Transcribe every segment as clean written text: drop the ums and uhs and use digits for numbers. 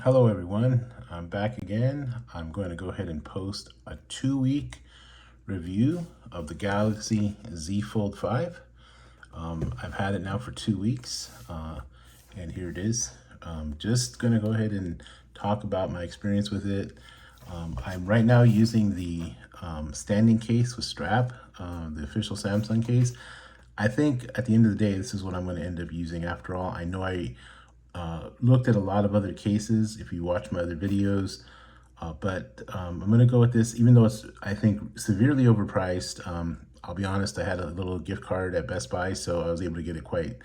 Hello everyone, I'm back again. I'm going to go ahead and post a 2-week review of the Galaxy Z Fold 5. I've had it now for 2 weeks, and here it is. Just going to go ahead and talk about my experience with it. I'm right now using the standing case with strap, the official Samsung case. I think at the end of the day, this is what I'm going to end up using after all. I know I looked at a lot of other cases if you watch my other videos, but I'm going to go with this, even though it's, I think, severely overpriced. I'll be honest, I had a little gift card at Best Buy, so I was able to get it quite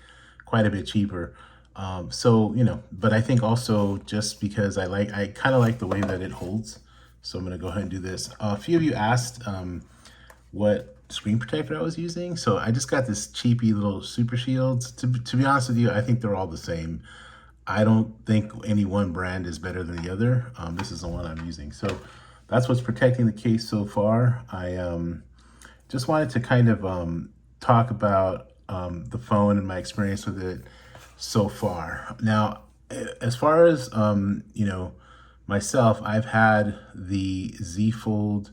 a bit cheaper. But I think also just because I kind of like the way that it holds, so I'm going to go ahead and do this. A few of you asked what screen protector I was using, so I just got this cheapy little Super Shields. To be honest with you, I think they're all the same. I don't think any one brand is better than the other. This is the one I'm using. So that's what's protecting the case so far. I just wanted to kind of talk about the phone and my experience with it so far. Now, as far as, myself, I've had the Z Fold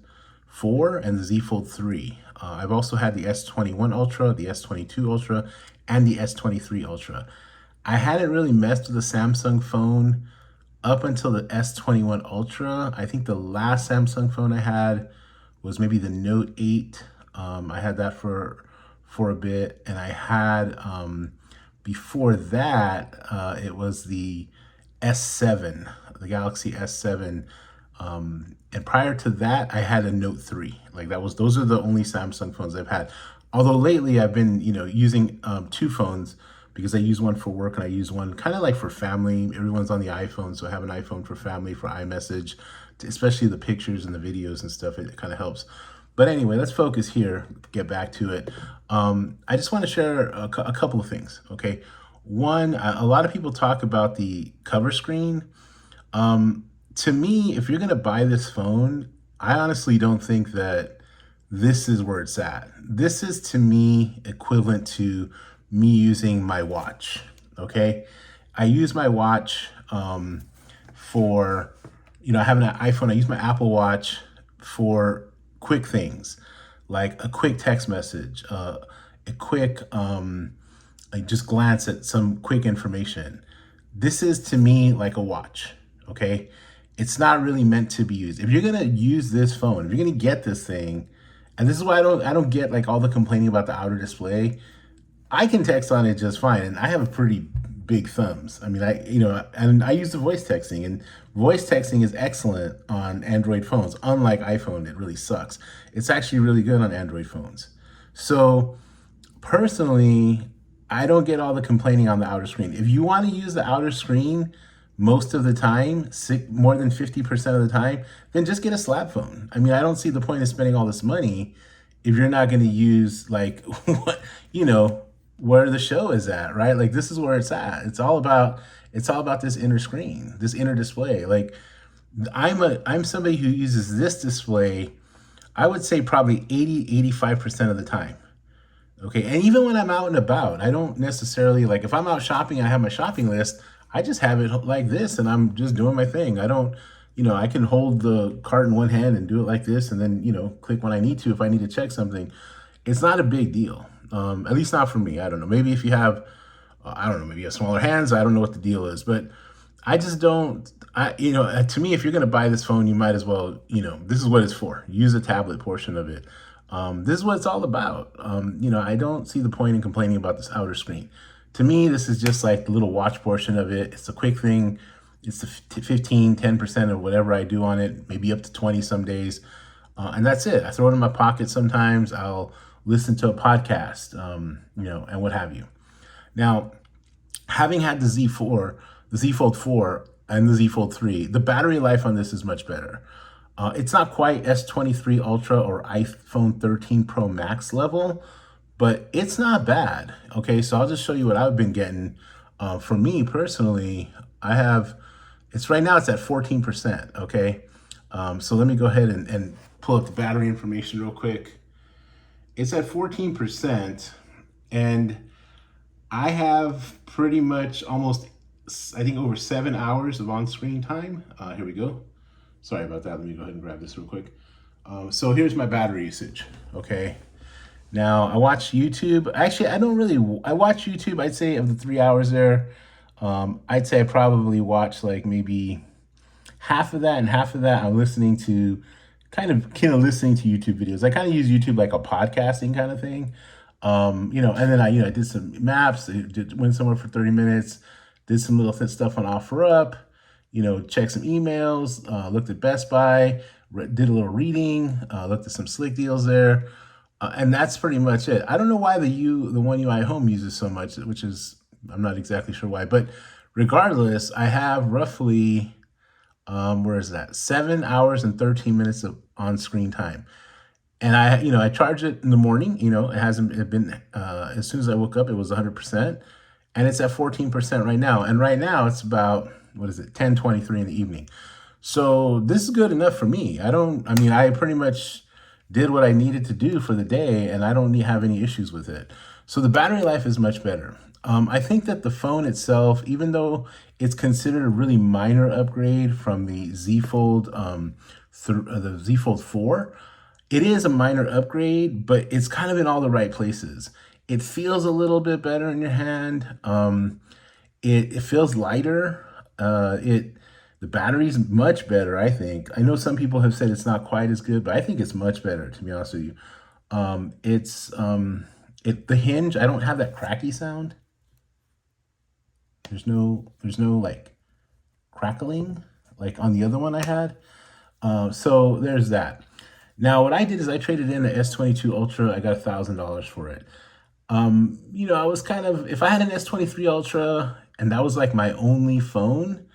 4 and the Z Fold 3. I've also had the S21 Ultra, the S22 Ultra, and the S23 Ultra. I hadn't really messed with a Samsung phone up until the S21 Ultra. I think the last Samsung phone I had was maybe the Note 8. I had that for a bit, and I had before that it was the S7, the Galaxy S7. And prior to that, I had a Note 3. Like those are the only Samsung phones I've had. Although lately I've been, using two phones because I use one for work and I use one kind of like for family. Everyone's on the iPhone, so I have an iPhone for family, for iMessage, especially the pictures and the videos and stuff. It kind of helps. But anyway, let's focus here, get back to it. I just want to share a couple of things, okay? One, a lot of people talk about the cover screen. To me, if you're going to buy this phone, I honestly don't think that this is where it's at. This is, to me, equivalent to me using my watch, okay? I use my watch for, I have an iPhone. I use my Apple Watch for quick things, like a quick text message, a quick, like just glance at some quick information. This is, to me, like a watch, okay? It's not really meant to be used. If you're gonna use this phone, if you're gonna get this thing, and this is why I don't get like all the complaining about the outer display. I can text on it just fine, and I have a pretty big thumbs. I mean, and I use the voice texting, and voice texting is excellent on Android phones. Unlike iPhone, it really sucks. It's actually really good on Android phones. So personally, I don't get all the complaining on the outer screen. If you want to use the outer screen most of the time, more than 50% of the time, then just get a slab phone. I mean, I don't see the point of spending all this money if you're not going to use like what, where the show is at, right? Like this is where it's at. It's all about this inner screen, this inner display. Like I'm somebody who uses this display, I would say probably 85% of the time. Okay, and even when I'm out and about, I don't necessarily, like if I'm out shopping, I have my shopping list, I just have it like this and I'm just doing my thing. I don't, I can hold the cart in one hand and do it like this and then, click when I need to if I need to check something. It's not a big deal, at least not for me. I don't know. Maybe if you have, I don't know, maybe you have smaller hands. I don't know what the deal is, but I just don't, to me, if you're going to buy this phone, you might as well, this is what it's for. Use the tablet portion of it. This is what it's all about. I don't see the point in complaining about this outer screen. To me, this is just like the little watch portion of it. It's a quick thing. It's the 10% of whatever I do on it, maybe up to 20 some days. And that's it. I throw it in my pocket sometimes. I'll listen to a podcast, and what have you. Now, having had the Z4, the Z Fold 4, and the Z Fold 3, the battery life on this is much better. It's not quite S23 Ultra or iPhone 13 Pro Max level, but it's not bad. Okay, so I'll just show you what I've been getting. For me personally, it's right now it's at 14%, okay? So let me go ahead and pull up the battery information real quick. It's at 14%, and I have pretty much almost I think over 7 hours of on-screen time. Here we go. Sorry about that. Let me go ahead and grab this real quick. So here's my battery usage. Okay. Now I watch YouTube. Actually, I watch YouTube. I'd say of the 3 hours there, I'd say I probably watch like maybe half of that, and half of that I'm listening to listening to YouTube videos. I kind of use YouTube like a podcasting kind of thing. And then I did some maps, went somewhere for 30 minutes, did some little stuff on OfferUp, checked some emails, looked at Best Buy, did a little reading, looked at some slick deals there. And that's pretty much it. I don't know why the One UI Home uses so much, which is, I'm not exactly sure why, but regardless, I have roughly, where is that? 7 hours and 13 minutes of on-screen time. And I charge it in the morning. It been, as soon as I woke up, it was 100%, and it's at 14% right now. And right now it's about, what is it, 10:23 in the evening. So this is good enough for me. I pretty much did what I needed to do for the day, and I don't have any issues with it. So the battery life is much better. I think that the phone itself, even though it's considered a really minor upgrade from the Z Fold, the Z Fold 4, it is a minor upgrade, but it's kind of in all the right places. It feels a little bit better in your hand. It feels lighter. The battery's much better, I think. I know some people have said it's not quite as good, but I think it's much better, to be honest with you. The hinge, I don't have that cracky sound. There's no like crackling like on the other one I had. So there's that. Now what I did is I traded in the S22 Ultra. I got $1,000 for it. I was if I had an S23 Ultra and that was like my only phone,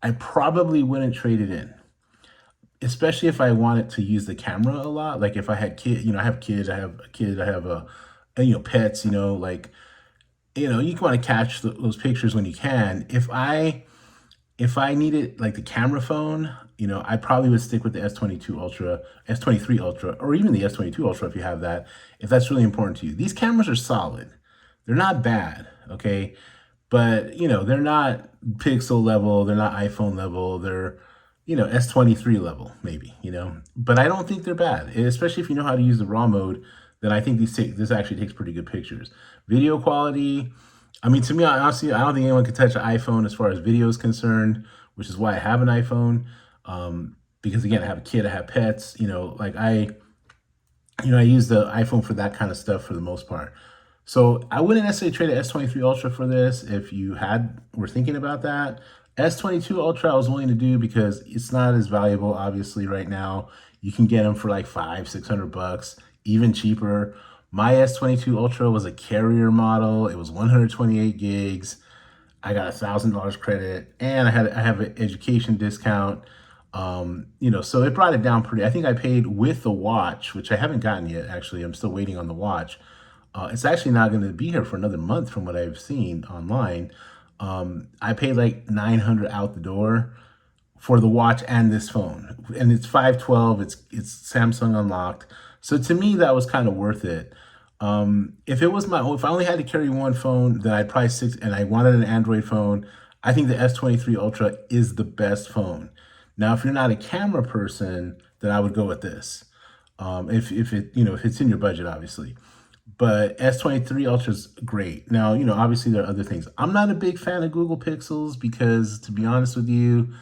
I probably wouldn't trade it in, especially if I wanted to use the camera a lot. Like if I had kids, I have kids, I have a kid, I have pets, you want to catch those pictures when you can. If I needed like the camera phone, I probably would stick with the S22 Ultra, S23 Ultra, or even the S22 Ultra if you have that, if that's really important to you. These cameras are solid. They're not bad, okay? But, they're not Pixel level, they're not iPhone level, they're, S23 level maybe, But I don't think they're bad, especially if you know how to use the RAW mode. Then I think this actually takes pretty good pictures. Video quality, to me, honestly, I don't think anyone can touch an iPhone as far as video is concerned, which is why I have an iPhone. Because again, I have a kid, I have pets, I use the iPhone for that kind of stuff for the most part. So I wouldn't necessarily trade an S23 Ultra for this if you were thinking about that. S22 Ultra I was willing to do because it's not as valuable, obviously, right now. You can get them for like $500-600, even cheaper. My S22 Ultra was a carrier model. It was 128 gigs. I got $1,000 credit, and I have an education discount. So it brought it down pretty. I think I paid with the watch, which I haven't gotten yet. Actually, I'm still waiting on the watch. It's actually not going to be here for another month, from what I've seen online. I paid like $900 out the door for the watch and this phone, and it's 512. It's Samsung unlocked. So to me, that was kind of worth it. If I only had to carry one phone, then I'd probably and I wanted an Android phone, I think the S23 Ultra is the best phone. Now, if you're not a camera person, then I would go with this. If it's in your budget, obviously. But S23 Ultra is great. Now, obviously there are other things. I'm not a big fan of Google Pixels because, to be honest with you,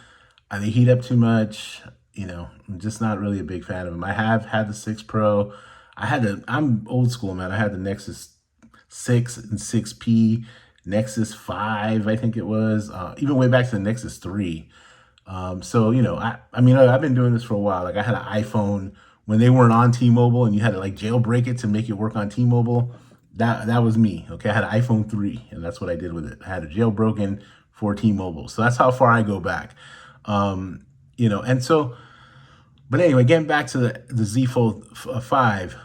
they heat up too much. I'm just not really a big fan of them. I have had the 6 Pro. I'm old school, man. I had the Nexus 6 and 6P, Nexus 5, I think it was, even way back to the Nexus 3. So, I've been doing this for a while. Like I had an iPhone when they weren't on T-Mobile and you had to like jailbreak it to make it work on T-Mobile. That was me, okay? I had an iPhone 3 and that's what I did with it. I had it jailbroken for T-Mobile. So that's how far I go back. And so, but anyway, getting back to the Z Fold 5,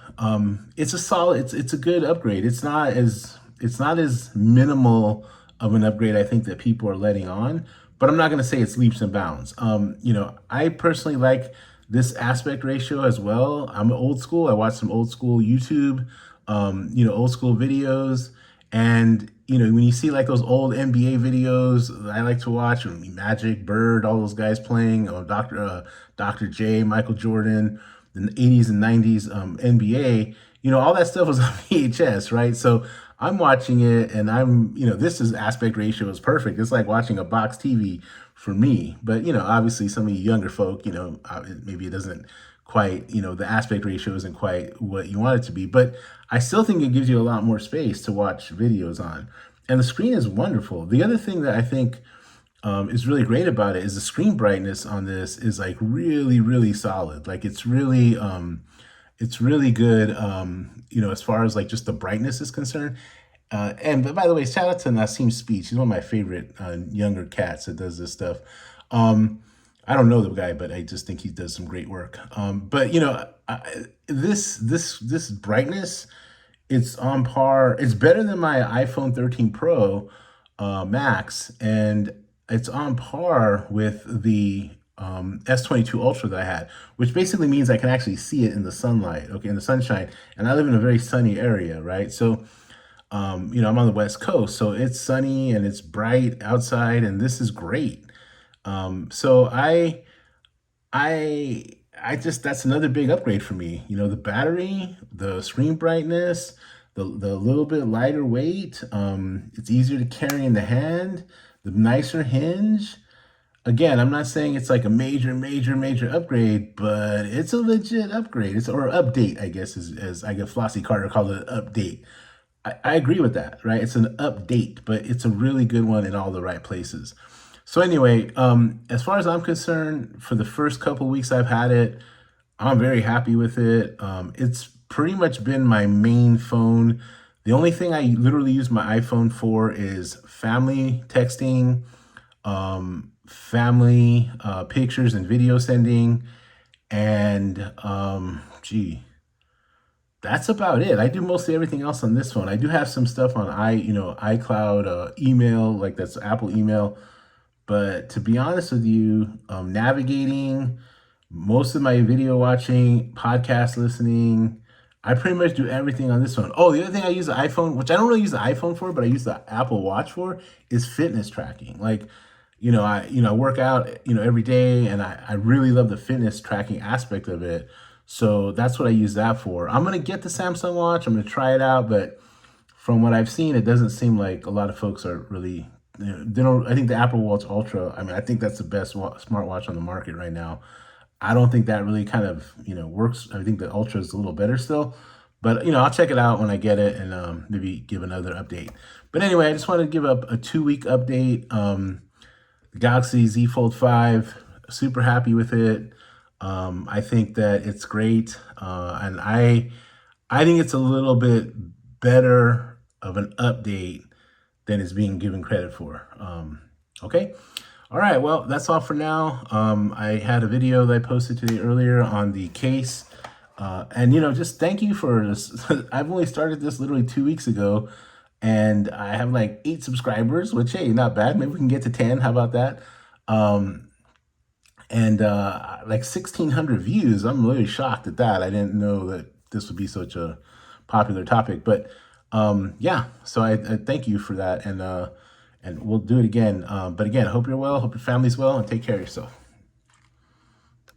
it's a good upgrade. It's not as minimal of an upgrade, I think, that people are letting on, but I'm not going to say it's leaps and bounds. I personally like this aspect ratio as well. I'm old school. I watch some old school YouTube, old school videos, and when you see like those old NBA videos that I like to watch, Magic, Bird, all those guys playing, Dr. J, Michael Jordan, the 80s and 90s NBA, all that stuff was on VHS, right? So I'm watching it and this is aspect ratio is perfect. It's like watching a box TV for me. But, obviously some of you younger folk, maybe it doesn't quite, the aspect ratio isn't quite what you want it to be. But I still think it gives you a lot more space to watch videos on. And the screen is wonderful. The other thing that I think is really great about it is the screen brightness on this is like really, really solid. Like it's really good, as far as like just the brightness is concerned. And by the way, shout out to Nassim Speech. He's one of my favorite younger cats that does this stuff. I don't know the guy, but I just think he does some great work. But this brightness, it's on par. It's better than my iPhone 13 Pro Max, and it's on par with the S22 Ultra that I had, which basically means I can actually see it in the sunlight, okay, in the sunshine. And I live in a very sunny area, right? So, I'm on the West Coast, so it's sunny and it's bright outside, and this is great. So I just, that's another big upgrade for me. The battery, the screen brightness, the little bit lighter weight. It's easier to carry in the hand, the nicer hinge. Again, I'm not saying it's like a major upgrade, but it's a legit upgrade. Or update, I guess, as I guess Flossie Carter called it, an update. I agree with that, right? It's an update, but it's a really good one in all the right places. So anyway, as far as I'm concerned, for the first couple weeks I've had it, I'm very happy with it. It's pretty much been my main phone. The only thing I literally use my iPhone for is family texting, family pictures and video sending, and that's about it. I do mostly everything else on this phone. I do have some stuff on iCloud, email, like that's Apple email. But to be honest with you, navigating, most of my video watching, podcast listening, I pretty much do everything on this phone. Oh, the other thing I use the iPhone, which I don't really use the iPhone for, but I use the Apple Watch for, is fitness tracking. Like, I work out, every day, and I really love the fitness tracking aspect of it. So that's what I use that for. I'm gonna get the Samsung Watch. I'm gonna try it out, but from what I've seen, it doesn't seem like a lot of folks are really, they don't. I think the Apple Watch Ultra, I think that's the best smartwatch on the market right now. I don't think that really kind of, works. I think the Ultra is a little better still, but I'll check it out when I get it and maybe give another update. But anyway, I just wanted to give up a 2-week update. The Galaxy Z Fold 5, super happy with it. I think that it's great, and I think it's a little bit better of an update than it's being given credit for. Okay. All right. Well, that's all for now. I had a video that I posted today earlier on the case. And, just thank you for this. I've only started this literally 2 weeks ago, and I have like 8 subscribers, which, hey, not bad. Maybe we can get to 10. How about that? And like 1,600 views. I'm really shocked at that. I didn't know that this would be such a popular topic, but yeah, so I thank you for that, and we'll do it again. But again, I hope you're well, hope your family's well, and take care of yourself.